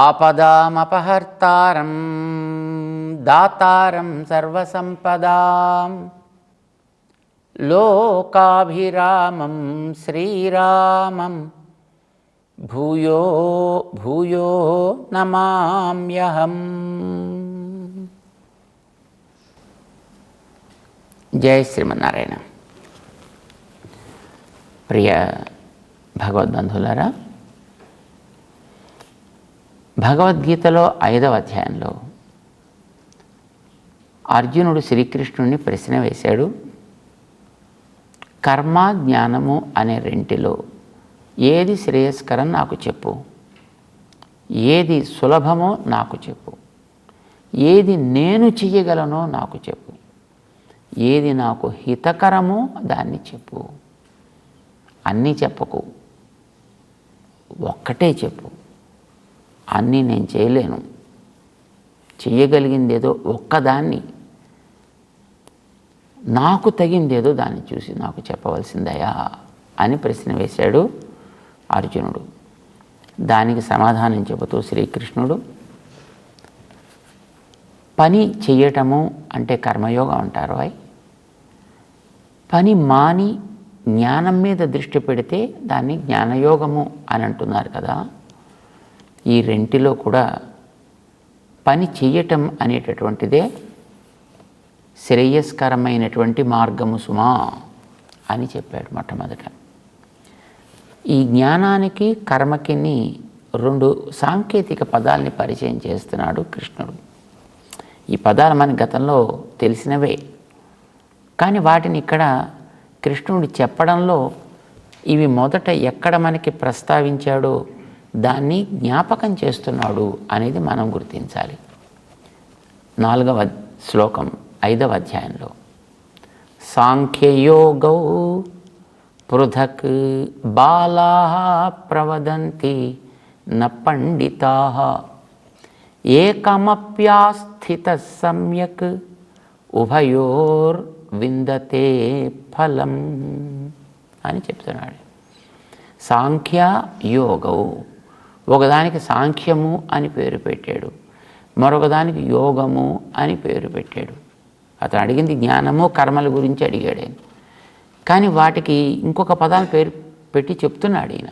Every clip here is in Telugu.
ఆపదామపహర్తారం దాతారం సర్వసంపదాం లోకాభిరామం శ్రీరామం భూయో భూయో నమామ్యహం. జై శ్రీమన్నారాయణ. ప్రియ భగవద్బంధులారా, భగవద్గీతలో 5వ అధ్యాయంలో అర్జునుడు శ్రీకృష్ణుడిని ప్రశ్న వేశాడు. కర్మ జ్ఞానము అనే రెంటిలో ఏది శ్రేయస్కరం నాకు చెప్పు, ఏది సులభమో నాకు చెప్పు, ఏది నేను చెయ్యగలనో నాకు చెప్పు, ఏది నాకు హితకరమో దాన్ని చెప్పు. అన్నీ చెప్పకు, ఒక్కటే చెప్పు. అన్నీ నేను చేయలేను, చెయ్యగలిగిందేదో ఒక్కదాన్ని, నాకు తగిందేదో దాన్ని చూసి నాకు చెప్పవలసిందయా అని ప్రశ్న వేశాడు అర్జునుడు. దానికి సమాధానం చెబుతూ శ్రీకృష్ణుడు, పని చెయ్యటము అంటే కర్మయోగం అంటారు. పని మాని జ్ఞానం మీద దృష్టి పెడితే దాన్ని జ్ఞానయోగము అని అంటున్నారు కదా. ఈ రెంటిలో కూడా పని చెయ్యటం అనేటటువంటిదే శ్రేయస్కరమైనటువంటి మార్గము సుమా అని చెప్పాడు మొట్టమొదట. ఈ జ్ఞానానికి కర్మకి 2 సాంకేతిక పదాలని పరిచయం చేస్తున్నాడు కృష్ణుడు. ఈ పదాలు మన గతంలో తెలిసినవే, కానీ వాటిని ఇక్కడ కృష్ణుడు చెప్పడంలో ఇవి మొదట ఎక్కడ మనకి ప్రస్తావించాడో దాన్ని జ్ఞాపకం చేస్తున్నాడు అనేది మనం గుర్తించాలి. 4వ శ్లోకం 5వ అధ్యాయంలో సాంఖ్యయోగౌ పృథక్ బాలాః ప్రవదంతి న పండితాః ఏకమప్యాస్థితః సమ్యక్ ఉభయోర్ విందతే ఫలం అని చెప్తున్నాడు. సాంఖ్య యోగౌ, ఒకదానికి సాంఖ్యము అని పేరు పెట్టాడు, మరొకదానికి యోగము అని పేరు పెట్టాడు. అతను అడిగింది జ్ఞానము కర్మల గురించి అడిగాడు, కానీ వాటికి ఇంకొక పదాన్ని పేరు పెట్టి చెప్తున్నాడు ఈయన.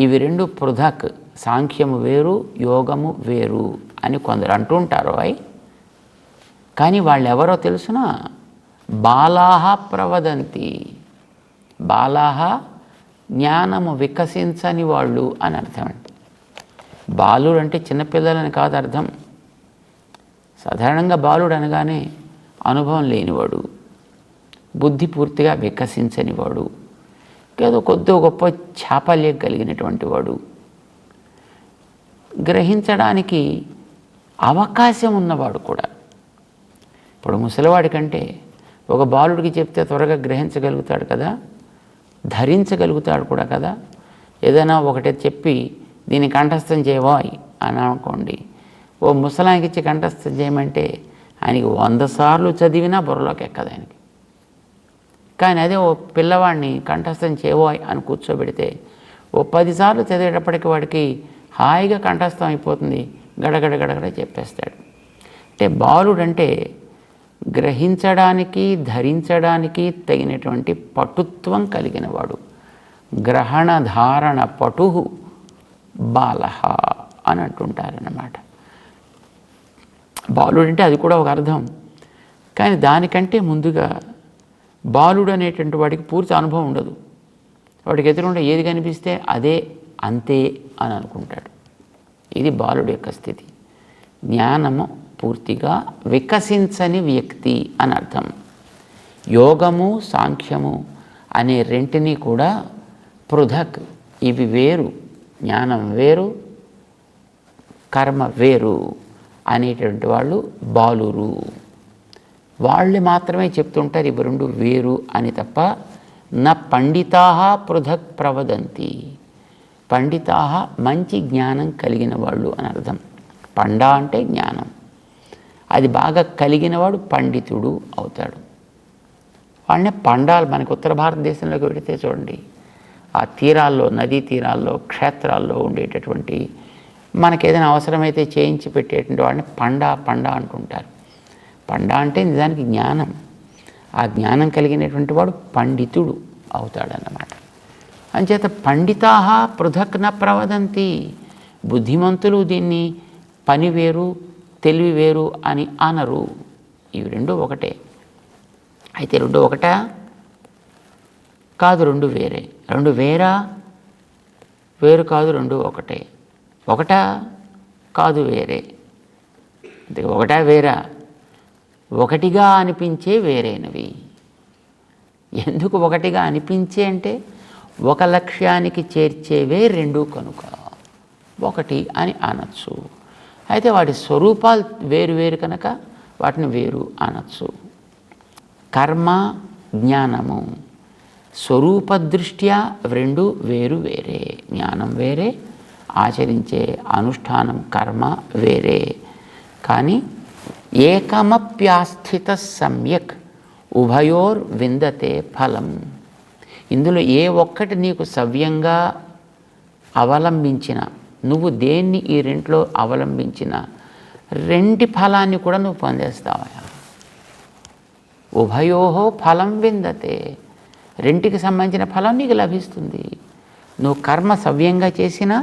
ఇవి 2 పృథక్, సాంఖ్యము వేరు యోగము వేరు అని కొందరు అంటుంటారు. కానీ వాళ్ళు ఎవరో తెలుసునా? బాలాః ప్రవదంతి. బాలాః జ్ఞానము వికసించని వాళ్ళు అని అర్థం. అంటే బాలుడు అంటే చిన్నపిల్లలని కాదు అర్థం. సాధారణంగా బాలుడు అనగానే అనుభవం లేనివాడు, బుద్ధి పూర్తిగా వికసించనివాడు, ఏదో కొద్ది గొప్ప చాపల్యం కలిగినటువంటి వాడు, గ్రహించడానికి అవకాశం ఉన్నవాడు కూడా. ఇప్పుడు ముసలివాడి కంటే ఒక బాలుడికి చెప్తే త్వరగా గ్రహించగలుగుతాడు కదా, ధరించగలుగుతాడు కూడా కదా. ఏదైనా ఒకటి చెప్పి దీన్ని కంఠస్థం చేయవాయి అని అనుకోండి, ఓ ముసలానికి ఇచ్చి కంఠస్థం చేయమంటే ఆయనకి 100 సార్లు చదివినా బుర్రలోకి ఎక్కదు ఆయనకి. కానీ అదే ఓ పిల్లవాడిని కంఠస్థం చేయవాయి అని కూర్చోబెడితే ఓ 10 సార్లు చదివేటప్పటికి వాడికి హాయిగా కంఠస్థం అయిపోతుంది, గడగడ గడగడ చెప్పేస్తాడు. అంటే బాలుడంటే గ్రహించడానికి ధరించడానికి తగినటువంటి పటుత్వం కలిగిన వాడు. గ్రహణ ధారణ పటు బాలః అని అంటుంటారన్నమాట. బాలుడంటే అది కూడా ఒక అర్థం, కానీ దానికంటే ముందుగా బాలుడు అనేటువంటి వాడికి పూర్తి అనుభవం ఉండదు. వాడికి ఎదురుండే ఏది కనిపిస్తే అదే అంతే అని అనుకుంటాడు. ఇది బాలుడి యొక్క స్థితి. జ్ఞానము పూర్తిగా వికసించని వ్యక్తి అని అర్థం. యోగము సాంఖ్యము అనే రెంటిని కూడా పృథక్, ఇవి వేరు, జ్ఞానం వేరు కర్మ వేరు అనేటువంటి వాళ్ళు బాలురు. వాళ్ళు మాత్రమే చెప్తుంటారు ఇవి 2 వేరు అని తప్ప నా పండితాః పృథక్ ప్రవదంతి. పండితాః మంచి జ్ఞానం కలిగిన వాళ్ళు అని అర్థం. పండ అంటే జ్ఞానం, అది బాగా కలిగినవాడు పండితుడు అవుతాడు. వాళ్ళనే పండాలు. మనకి ఉత్తర భారతదేశంలోకి వెళితే చూడండి, ఆ తీరాల్లో, నదీ తీరాల్లో, క్షేత్రాల్లో ఉండేటటువంటి మనకేదైనా అవసరమైతే చేయించి పెట్టేటువంటి వాడిని పండ అంటుంటారు. పండ అంటే నిజానికి జ్ఞానం. ఆ జ్ఞానం కలిగినటువంటి వాడు పండితుడు అవుతాడన్నమాట. అంచేత పండితాః పృథక్ న ప్రవదంతి. బుద్ధిమంతులు దీన్ని పని వేరు తెలివి వేరు అని అనరు. ఇవి రెండు ఒకటే. అయితే రెండు ఒకటా కాదు, రెండు వేరే. రెండు వేరా వేరు కాదు, రెండు ఒకటే. ఒకటా కాదు, వేరే. అంటే ఒకటా వేరా? ఒకటిగా అనిపించే వేరైనవి. ఎందుకు ఒకటిగా అనిపించే అంటే ఒక లక్ష్యానికి చేర్చేవే రెండు కనుక ఒకటి అని అనొచ్చు. అయితే వాటి స్వరూపాలు వేరు వేరు కనుక వాటిని వేరు అనొచ్చు. కర్మ జ్ఞానము స్వరూపదృష్ట్యా రెండు వేరు వేరే. జ్ఞానం వేరే, ఆచరించే అనుష్ఠానం కర్మ వేరే. కానీ ఏకమప్యాస్థిత సమ్యక్ ఉభయోర్ విందతే ఫలం. ఇందులో ఏ ఒక్కటి నీకు సవ్యంగా అవలంబించిన, నువ్వు దేన్ని ఈ రెంట్లో అవలంబించిన రెంటి ఫలాన్ని కూడా నువ్వు పొందేస్తావా. ఉభయోహో ఫలం విందతే. రెంటికి సంబంధించిన ఫలం నీకు లభిస్తుంది. నువ్వు కర్మ సవ్యంగా చేసినా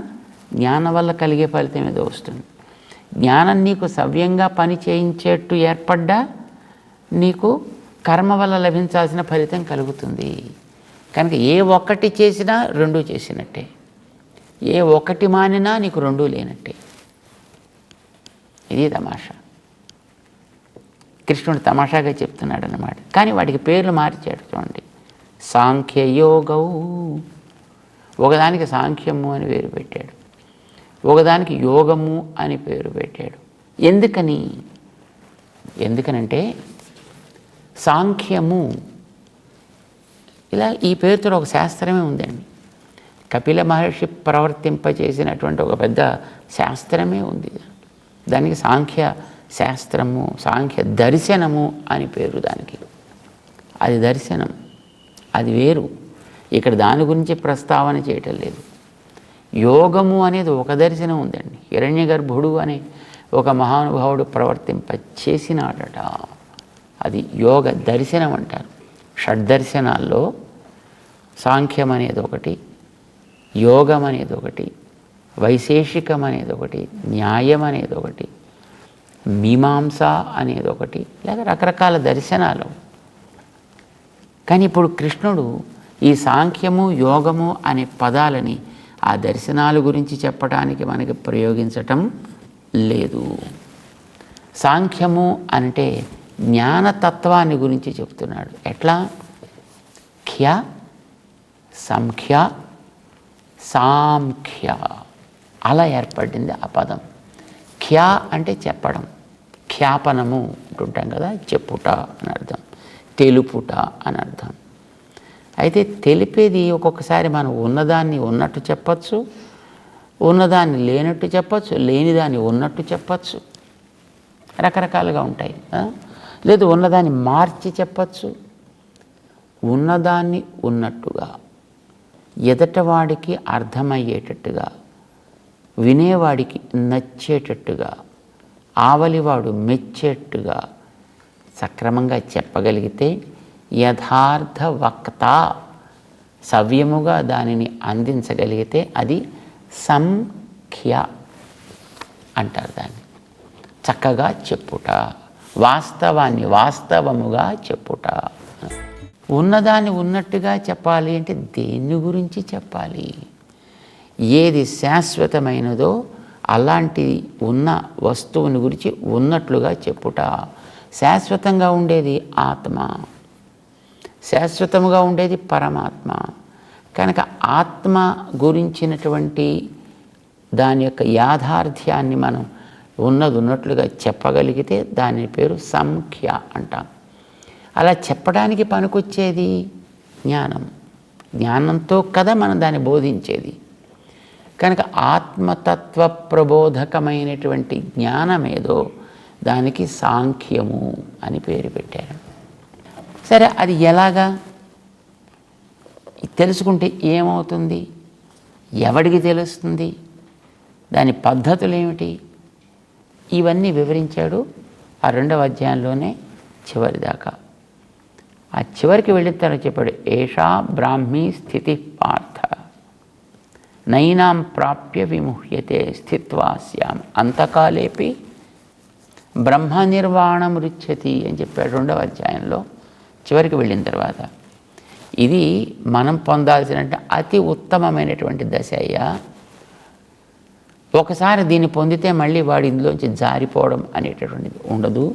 జ్ఞానం వల్ల కలిగే ఫలితం ఏదో వస్తుంది. జ్ఞానం నీకు సవ్యంగా పని చేయించేట్టు ఏర్పడ్డా నీకు కర్మ వల్ల లభించాల్సిన ఫలితం కలుగుతుంది. కనుక ఏ ఒక్కటి చేసినా రెండూ చేసినట్టే, ఏ ఒక్కటి మానినా నీకు రెండూ లేనట్టే. ఇది తమాషా. కృష్ణుడు తమాషాగా చెప్తున్నాడు అన్నమాట. కానీ వాటికి పేర్లు మార్చాడు. చూడండి, సాంఖ్యయోగౌ, ఒకదానికి సాంఖ్యము అని పేరు పెట్టాడు, ఒకదానికి యోగము అని పేరు పెట్టాడు. ఎందుకనంటే సాంఖ్యము ఇలా ఈ పేరుతో ఒక శాస్త్రమే ఉందండి. కపిల మహర్షి ప్రవర్తింపచేసినటువంటి ఒక పెద్ద శాస్త్రమే ఉంది. దానికి సాంఖ్య శాస్త్రము, సాంఖ్య దర్శనము అని పేరు దానికి. అది దర్శనం, అది వేరు. ఇక్కడ దాని గురించి ప్రస్తావన చేయటం లేదు. యోగము అనేది ఒక దర్శనం ఉందండి. హిరణ్యగర్భుడు అనే ఒక మహానుభావుడు ప్రవర్తింప చేసినాడట. అది యోగ దర్శనం అంటారు. షడ్దర్శనాల్లో సాంఖ్యం అనేది ఒకటి, యోగం అనేది ఒకటి, వైశేషికం అనేది ఒకటి, న్యాయం అనేది ఒకటి, మీమాంస అనేది ఒకటి, లేదా రకరకాల దర్శనాలు. కానీ ఇప్పుడు కృష్ణుడు ఈ సాంఖ్యము యోగము అనే పదాలని ఆ దర్శనాల గురించి చెప్పడానికి మనకి ప్రయోగించటం లేదు. సాంఖ్యము అంటే జ్ఞానతత్వాన్ని గురించి చెప్తున్నాడు. ఎట్లా? ఖ్య, సంఖ్య, సాంఖ్య అలా ఏర్పడింది ఆ పదం. ఖ్య అంటే చెప్పడం, ఖ్యాపనము అంటుంటాం కదా, చెప్పుట అని అర్థం, తెలుపుట అని అర్థం. అయితే తెలిపేది ఒక్కొక్కసారి మనం ఉన్నదాన్ని ఉన్నట్టు చెప్పచ్చు, ఉన్నదాన్ని లేనట్టు చెప్పచ్చు, లేనిదాన్ని ఉన్నట్టు చెప్పచ్చు, రకరకాలుగా ఉంటాయి. లేదు ఉన్నదాన్ని మార్చి చెప్పచ్చు, ఉన్నదాన్ని ఉన్నట్టుగా, ఎదటవాడికి అర్థమయ్యేటట్టుగా, వినేవాడికి నచ్చేటట్టుగా, ఆవలివాడు మెచ్చేట్టుగా సక్రమంగా చెప్పగలిగితే యథార్థ వక్త, సవ్యముగా దానిని అందించగలిగితే అది సంఖ్య అంటారు. దాన్ని చక్కగా చెప్పుట, వాస్తవాన్ని వాస్తవముగా చెప్పుట. ఉన్నదాన్ని ఉన్నట్టుగా చెప్పాలి అంటే దేని గురించి చెప్పాలి? ఏది శాశ్వతమైనదో అలాంటి ఉన్న వస్తువుని గురించి ఉన్నట్లుగా చెప్పుట. శాశ్వతంగా ఉండేది ఆత్మ, శాశ్వతముగా ఉండేది పరమాత్మ. కనుక ఆత్మ గురించినటువంటి దాని యొక్క యాథార్థ్యాన్ని మనం ఉన్నట్లుగా చెప్పగలిగితే దాని పేరు సంఖ్య అంటాం. అలా చెప్పడానికి పనికొచ్చేది జ్ఞానం. జ్ఞానంతో కదా మనం దాన్ని బోధించేది. కనుక ఆత్మతత్వ ప్రబోధకమైనటువంటి జ్ఞానమేదో దానికి సాంఖ్యము అని పేరు పెట్టారు. సరే, అది ఎలాగా తెలుసుకుంటే ఏమవుతుంది? ఎవడికి తెలుస్తుంది? దాని పద్ధతులు ఏమిటి, ఇవన్నీ వివరించాడు ఆ 2వ అధ్యాయంలోనే చివరిదాకా. ఆ చివరికి వెళ్ళిన తర్వాత చెప్పాడు, ఏషా బ్రాహ్మీ స్థితి పార్థ నైనాం ప్రాప్య విముహ్యతే స్థిత్వా స్యాం అంతకాలేపి బ్రహ్మ నిర్వాణం రుచ్యతి అని చెప్పాడు 2వ అధ్యాయంలో చివరికి వెళ్ళిన తర్వాత. ఇది మనం పొందాల్సిన అతి ఉత్తమమైనటువంటి దశ అయ్యా. ఒకసారి దీన్ని పొందితే మళ్ళీ వాడు ఇందులోంచి జారిపోవడం అనేటటువంటిది ఉండదు.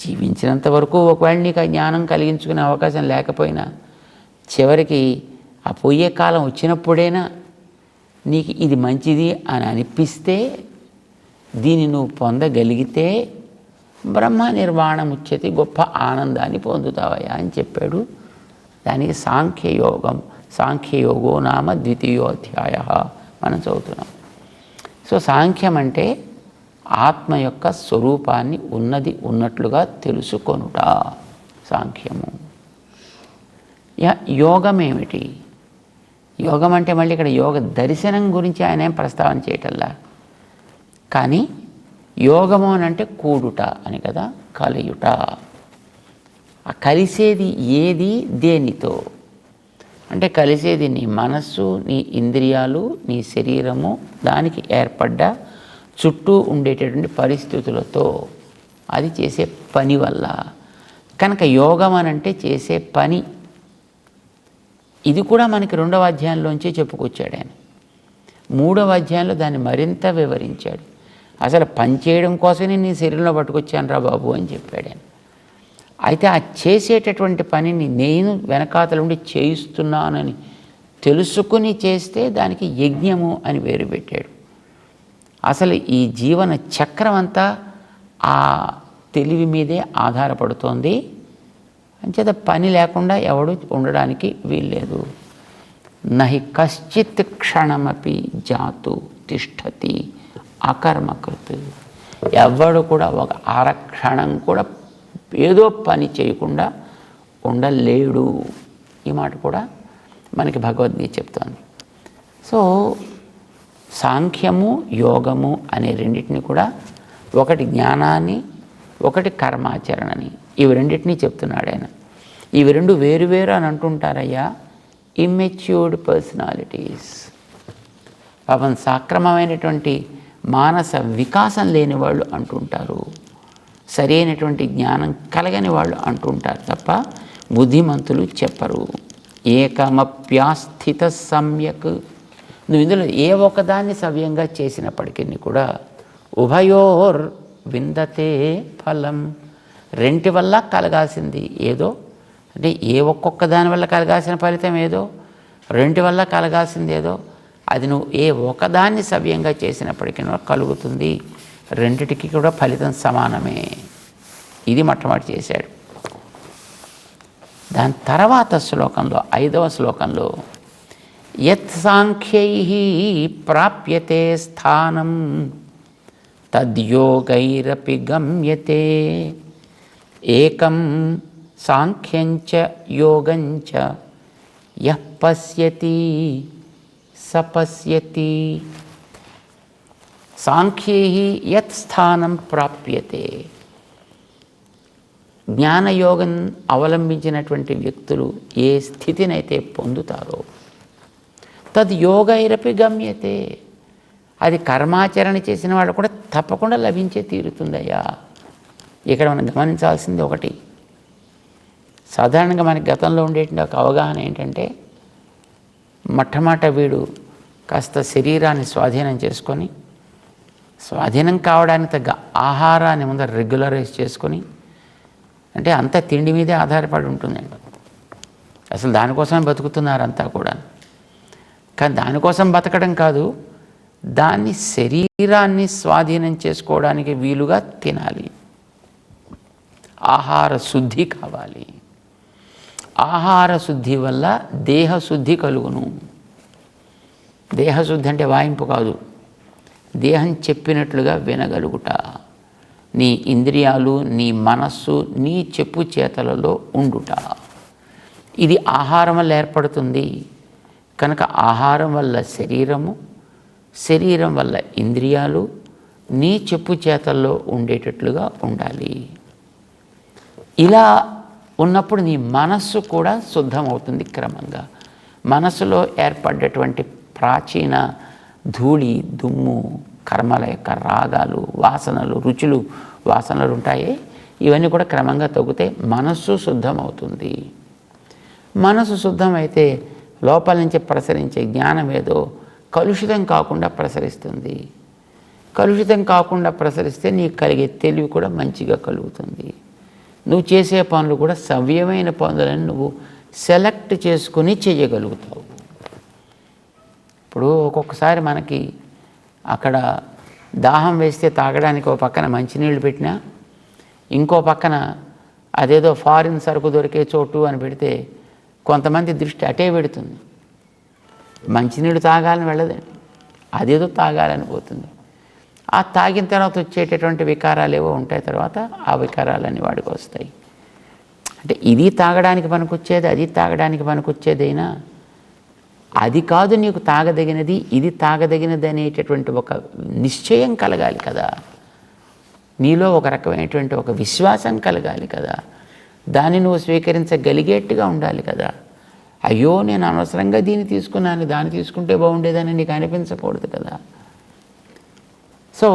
జీవించినంత వరకు ఒకవేళ నీకు ఆ జ్ఞానం కలిగించుకునే అవకాశం లేకపోయినా చివరికి ఆ పోయే కాలం వచ్చినప్పుడైనా నీకు ఇది మంచిది అని అనిపిస్తే, దీన్ని నువ్వు పొందగలిగితే బ్రహ్మ నిర్వాణం ఉచ్యతి, గొప్ప ఆనందాన్ని పొందుతావయ్యా అని చెప్పాడు. దానికి సాంఖ్యయోగో నామ 2వ అధ్యాయ మనం చదువుతున్నాం. సో సాంఖ్యం అంటే ఆత్మ యొక్క స్వరూపాన్ని ఉన్నట్లుగా తెలుసుకొనుట సాంఖ్యము. యోగం ఏమిటి? యోగం అంటే మళ్ళీ ఇక్కడ యోగ దర్శనం గురించి ఆయన ఏం ప్రస్తావన చేయటల్లా, కానీ యోగము అని అంటే కూడుట అని కదా, కలయుట. ఆ కలిసేది ఏది దేనితో అంటే, కలిసేది నీ మనస్సు, నీ ఇంద్రియాలు, నీ శరీరము, దానికి ఏర్పడ్డ చుట్టూ ఉండేటటువంటి పరిస్థితులతో, అది చేసే పని వల్ల. కనుక యోగం అని అంటే చేసే పని. ఇది కూడా మనకి 2వ అధ్యాయంలోంచే చెప్పుకొచ్చాడు ఆయన. 3వ అధ్యాయంలో దాన్ని మరింత వివరించాడు. అసలు పని చేయడం కోసమే నీ శరీరంలో పట్టుకొచ్చాను రా బాబు అని చెప్పాడు ఆయన. అయితే ఆ చేసేటటువంటి పనిని నేను వెనకాతల ఉండి చేయిస్తున్నానని తెలుసుకుని చేస్తే దానికి యజ్ఞము అని పేరు పెట్టాడు. అసలు ఈ జీవన చక్రం అంతా ఆ తెలివి మీదే ఆధారపడుతోంది. అంచేత పని లేకుండా ఎవడు ఉండడానికి వీల్లేదు. నహి కశ్చిత్ క్షణమపి జాతు తిష్టతి అకర్మకృత్. ఎవడు కూడా ఒక అరక్షణం కూడా ఏదో పని చేయకుండా ఉండలేడు. ఈ మాట కూడా మనకి భగవద్గీత చెప్తోంది. సో సాంఖ్యము యోగము అనే రెండింటిని కూడా, ఒకటి జ్ఞానాన్ని, ఒకటి కర్మాచరణని, ఇవి రెండింటినీ చెప్తున్నాడు ఆయన. ఇవి రెండు వేరువేరు అని అంటుంటారయ్యా ఇమ్మెచ్యూర్డ్ పర్సనాలిటీస్. పాపం సక్రమమైనటువంటి మానస వికాసం లేని వాళ్ళు అంటుంటారు, సరైనటువంటి జ్ఞానం కలగని వాళ్ళు అంటుంటారు తప్ప బుద్ధిమంతులు చెప్పరు. ఏకమప్యాస్థిత సమ్యక్. నువ్వు ఇందులో ఏ ఒకదాన్ని సవ్యంగా చేసినప్పటికీ కూడా ఉభయోర్ విందతే ఫలం. రెంటి వల్ల కలగాల్సింది ఏదో, అంటే ఒక్కొక్క దాని వల్ల కలగాల్సిన ఫలితం ఏదో, రెంటి వల్ల కలగాల్సింది ఏదో, అది నువ్వు ఒకదాన్ని సవ్యంగా చేసినప్పటికీ కలుగుతుంది. రెండిటికి కూడా ఫలితం సమానమే. ఇది మొట్టమొదటి చేశాడు. దాని తర్వాత శ్లోకంలో 5వ శ్లోకంలో యత్ సాంఖ్యైః ప్రాప్యతే స్థానం తద్యోగైరపి గమ్యతే ఏకం సాంఖ్యంచ యోగంచ యః పశ్యతి సపశ్యతి. సాంఖ్యైః యత్ స్థానం ప్రాప్యతే. జ్ఞానయోగం అవలంబించినటువంటి వ్యక్తులు ఏ స్థితినైతే పొందుతారో తద్యోగైరపి గమ్యతే, అది కర్మాచరణ చేసిన వాళ్ళు కూడా తప్పకుండా లభించే తీరుతుందయ్యా. ఇక్కడ మనం గమనించాల్సింది ఒకటి, సాధారణంగా మనకి గతంలో ఉండేటువంటి ఒక అవగాహన ఏంటంటే, మొట్టమొదట వీడు కాస్త శరీరాన్ని స్వాధీనం చేసుకొని, స్వాధీనం కావడానికి తగ్గ ఆహారాన్ని ముందర రెగ్యులరైజ్ చేసుకొని, అంటే అంతా తిండి మీదే ఆధారపడి ఉంటుందండి. అసలు దానికోసమే బతుకుతున్నారంతా కూడా. కానీ దానికోసం బతకడం కాదు, దాన్ని శరీరాన్ని స్వాధీనం చేసుకోవడానికి వీలుగా తినాలి. ఆహార శుద్ధి కావాలి. ఆహార శుద్ధి వల్ల దేహశుద్ధి కలుగును. దేహశుద్ధి అంటే వాయింపు కాదు, దేహం చెప్పినట్లుగా వినగలుగుట. నీ ఇంద్రియాలు, నీ మనస్సు నీ చెప్పు చేతలలో ఉండుట. ఇది ఆహారం వల్ల ఏర్పడుతుంది. కనుక ఆహారం వల్ల శరీరము, శరీరం వల్ల ఇంద్రియాలు నీ చెప్పు చేతల్లో ఉండేటట్లుగా ఉండాలి. ఇలా ఉన్నప్పుడు నీ మనస్సు కూడా శుద్ధమవుతుంది. క్రమంగా మనస్సులో ఏర్పడ్డటువంటి ప్రాచీన ధూళి, దుమ్ము, కర్మల యొక్క రాగాలు, వాసనలు, రుచులు, వాసనలు ఉంటాయి. ఇవన్నీ కూడా క్రమంగా తగ్గుతాయి. మనస్సు శుద్ధమవుతుంది. మనసు శుద్ధమైతే లోపల నుంచి ప్రసరించే జ్ఞానం ఏదో కలుషితం కాకుండా ప్రసరిస్తుంది. కలుషితం కాకుండా ప్రసరిస్తే నీకు కలిగే తెలివి కూడా మంచిగా కలుగుతుంది. నువ్వు చేసే పనులు కూడా సవ్యమైన పనులను నువ్వు సెలెక్ట్ చేసుకుని చేయగలుగుతావు. ఇప్పుడు ఒక్కొక్కసారి మనకి అక్కడ దాహం వేస్తే తాగడానికి ఒక పక్కన మంచినీళ్ళు పెట్టినా, ఇంకో పక్కన అదేదో ఫారిన్ సరుకు దొరికే చోటు అని పెడితే కొంతమంది దృష్టి అటే పెడుతుంది. మంచినీళ్ళు తాగాలని వెళ్ళదండి, అదేదో తాగాలని పోతుంది. ఆ తాగిన తర్వాత వచ్చేటటువంటి వికారాలు ఏవో ఉంటాయి. తర్వాత ఆ వికారాలన్నీ వాడికి వస్తాయి. అంటే ఇది తాగడానికి పనికొచ్చేది, అది తాగడానికి పనికొచ్చేదైనా అది కాదు నీకు తాగదగినది, ఇది తాగదగినది అనేటటువంటి ఒక నిశ్చయం కలగాలి కదా. నీలో ఒక రకమైనటువంటి ఒక విశ్వాసం కలగాలి కదా. దాన్ని నువ్వు స్వీకరించగలిగేట్టుగా ఉండాలి కదా. అయ్యో నేను అనవసరంగా దీన్ని తీసుకున్నాను, దాన్ని తీసుకుంటే బాగుండేదని నీకు అనిపించకూడదు కదా. సో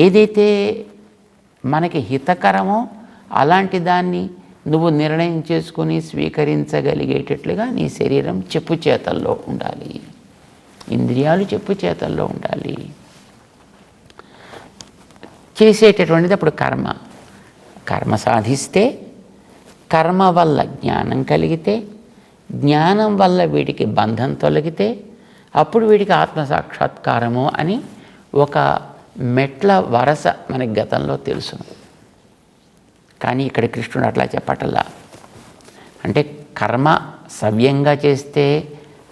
ఏదైతే మనకి హితకరమో అలాంటి దాన్ని నువ్వు నిర్ణయం చేసుకుని స్వీకరించగలిగేటట్లుగా నీ శరీరం చెప్పు చేతల్లో ఉండాలి, ఇంద్రియాలు చెప్పు చేతల్లో ఉండాలి. చేసేటటువంటిది అప్పుడు కర్మ సాధిస్తే, కర్మ వల్ల జ్ఞానం కలిగితే, జ్ఞానం వల్ల వీడికి బంధం తొలగితే అప్పుడు వీడికి ఆత్మసాక్షాత్కారము అని ఒక మెట్ల వరస మనకి గతంలో తెలుసు. కానీ ఇక్కడ కృష్ణుడు అట్లా చెప్పటల్లా. అంటే కర్మ సవ్యంగా చేస్తే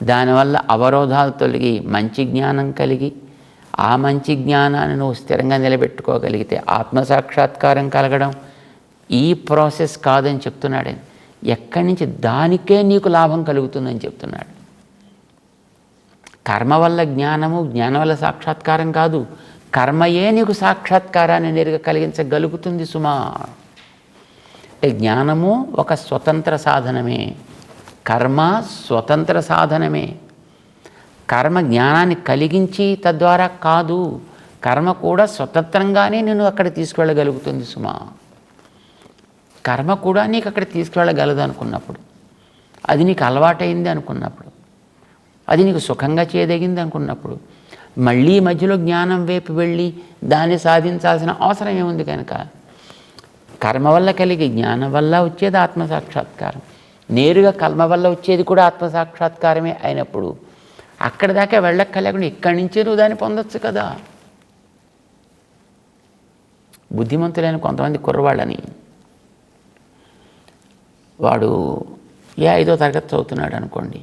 దానివల్ల అవరోధాలు తొలగి మంచి జ్ఞానం కలిగి, ఆ మంచి జ్ఞానాన్ని నువ్వు స్థిరంగా నిలబెట్టుకోగలిగితే ఆత్మసాక్షాత్కారం కలగడం ఈ ప్రాసెస్ కాదని చెప్తున్నాడు. ఎక్కడి నుంచి దానికే నీకు లాభం కలుగుతుందని చెప్తున్నాడు. కర్మ వల్ల జ్ఞానము, జ్ఞానం వల్ల సాక్షాత్కారం కాదు, కర్మయే నీకు సాక్షాత్కారాన్ని నేరుగా కలిగించగలుగుతుంది సుమా. అంటే జ్ఞానము ఒక స్వతంత్ర సాధనమే, కర్మ స్వతంత్ర సాధనమే. కర్మ జ్ఞానాన్ని కలిగించి తద్వారా కాదు, కర్మ కూడా స్వతంత్రంగానే నేను అక్కడ తీసుకువెళ్ళగలుగుతుంది సుమా. కర్మ కూడా నీకు అక్కడ తీసుకువెళ్ళగలదు అనుకున్నప్పుడు, అది నీకు అలవాటైంది అనుకున్నప్పుడు, అది నీకు సుఖంగా చేయదగింది అనుకున్నప్పుడు, మళ్ళీ మధ్యలో జ్ఞానం వైపు వెళ్ళి దాన్ని సాధించాల్సిన అవసరం ఏముంది? కనుక కర్మ వల్ల కలిగి జ్ఞానం వల్ల వచ్చేది ఆత్మసాక్షాత్కారం, నేరుగా కర్మ వల్ల వచ్చేది కూడా ఆత్మసాక్షాత్కారమే అయినప్పుడు అక్కడి దాకా వెళ్ళక్కర్లేకుండా ఇక్కడి నుంచే నువ్వు దాన్ని పొందొచ్చు కదా. బుద్ధిమంతులైన కొంతమంది కుర్రవాళ్ళని, వాడు 5వ తరగతి చదువుతున్నాడు అనుకోండి,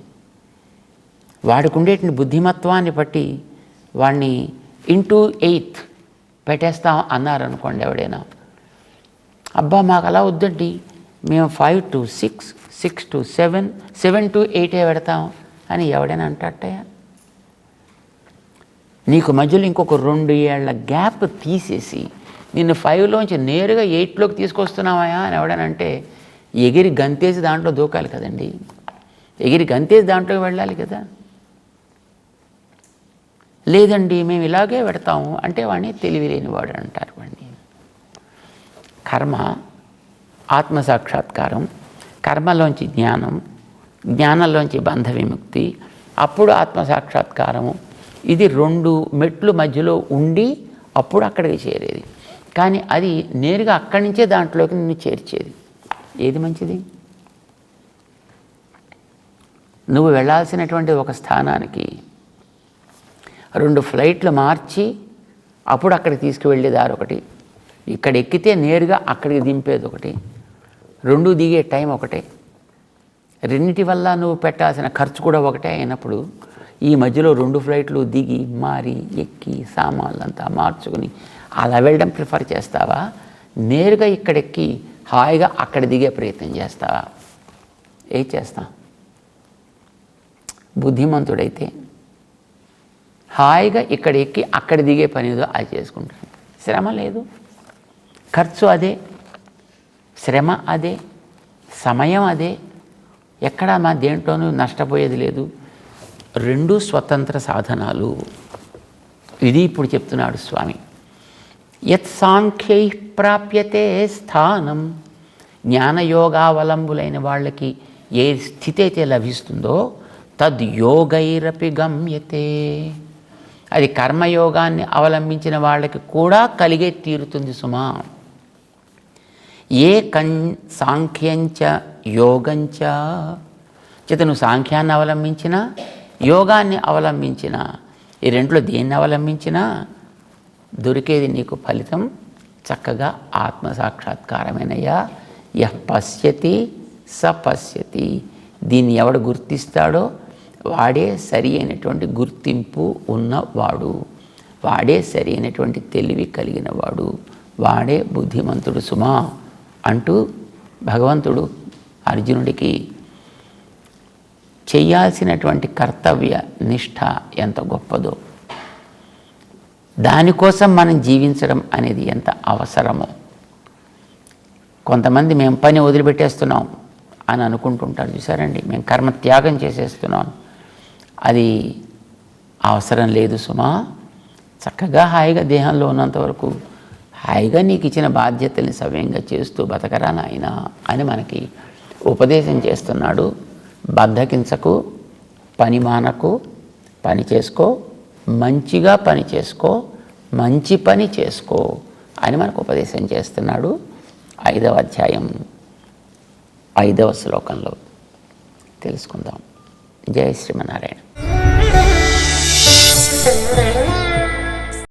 వాడికి ఉండేటువంటి బుద్ధిమత్వాన్ని బట్టి వాడిని ఇంటూ 8 పెట్టేస్తాం అన్నారనుకోండి ఎవడైనా. అబ్బా మాకు అలా వద్దండి, మేము 5 to 6, 6 to 7, 7 to 8 పెడతాం అని ఎవడైనా అంటాటయా? నీకు మధ్యలో ఇంకొక 2 ఏళ్ల గ్యాప్ తీసేసి నిన్ను 5లోంచి నేరుగా 8లోకి తీసుకొస్తున్నావా అని ఎవడైనా అంటే ఎగిరి గంతేసి దాంట్లో దూకాలి కదండి, ఎగిరి గంతేసి దాంట్లోకి వెళ్ళాలి కదా. లేదండి మేము ఇలాగే పెడతాము అంటే వాడిని తెలివిలేనివాడు అంటారు. వాడిని కర్మ, ఆత్మసాక్షాత్కారం, కర్మలోంచి జ్ఞానం, జ్ఞానంలోంచి బంధ విముక్తి, అప్పుడు ఆత్మసాక్షాత్కారము. ఇది 2 మెట్లు మధ్యలో ఉండి అప్పుడు అక్కడికి చేరేది. కానీ అది నేరుగా అక్కడి నుంచే దాంట్లోకి నిన్ను చేర్చేది. ఏది మంచిది? నువ్వు వెళ్ళాల్సినటువంటి ఒక స్థానానికి 2 ఫ్లైట్లు మార్చి అప్పుడు అక్కడికి తీసుకువెళ్ళే దారి ఒకటి, ఇక్కడ ఎక్కితే నేరుగా అక్కడికి దింపేది ఒకటి, 2 దిగే టైం ఒకటే, రెండింటి వల్ల నువ్వు పెట్టాల్సిన ఖర్చు కూడా ఒకటే అయినప్పుడు ఈ మధ్యలో 2 ఫ్లైట్లు దిగి మారి ఎక్కి సామాన్లంతా మార్చుకుని అలా వెళ్ళడం ప్రిఫర్ చేస్తావా? నేరుగా ఇక్కడెక్కి హాయిగా అక్కడ దిగే ప్రయత్నం చేస్తావా? ఏం చేస్తాం? బుద్ధిమంతుడైతే హాయిగా ఇక్కడ ఎక్కి అక్కడ దిగే పని ఏదో అది చేసుకుంటాను. శ్రమ లేదు, ఖర్చు అదే, శ్రమ అదే, సమయం అదే, ఎక్కడా మా దేంట్లోనూ నష్టపోయేది లేదు. రెండు స్వతంత్ర సాధనాలు. ఇది ఇప్పుడు చెప్తున్నాడు స్వామి. యత్ సాంఖ్యై ప్రాప్యతే స్థానం, జ్ఞానయోగావలంబులైన వాళ్ళకి ఏ స్థితి అయితే లభిస్తుందో తద్యోగైరపి గమ్యతే, అది కర్మయోగాన్ని అవలంబించిన వాళ్ళకి కూడా కలిగే తీరుతుంది సుమా. ఏ సాంఖ్యంచ యోగంచ, చేతను సాంఖ్యాన్ని అవలంబించినా యోగాన్ని అవలంబించినా, ఈ రెంట్లో దేన్ని అవలంబించినా దొరికేది నీకు ఫలితం చక్కగా ఆత్మసాక్షాత్కారమేనయ్యా. యః పశ్యతి స పశ్యతి, దీన్ని ఎవడు గుర్తిస్తాడో వాడే సరి అయినటువంటి గుర్తింపు ఉన్నవాడు, వాడే సరి అయినటువంటి తెలివి కలిగిన వాడు, వాడే బుద్ధిమంతుడు సుమా అంటూ భగవంతుడు అర్జునుడికి చేయాల్సినటువంటి కర్తవ్య నిష్ఠ ఎంత గొప్పదో, దానికోసం మనం జీవించడం అనేది ఎంత అవసరమో. కొంతమంది మేము పని వదిలిపెట్టేస్తున్నాం అని అనుకుంటుంటారు చూసారండి, మేము కర్మ త్యాగం చేసేస్తున్నాం. అది అవసరం లేదు సుమా. చక్కగా హాయిగా దేహంలో ఉన్నంతవరకు హాయిగా నీకు ఇచ్చిన బాధ్యతల్ని సవ్యంగా చేస్తూ బతకరా నాయనా అని మనకి ఉపదేశం చేస్తున్నాడు. బద్ధకించకు, పని మానకు, పని చేసుకో, మంచిగా పని చేసుకో, మంచి పని చేసుకో అని మనకు ఉపదేశం చేస్తున్నాడు. 5వ అధ్యాయం 5వ శ్లోకంలో తెలుసుకుందాం. జై శ్రీమన్నారాయణ.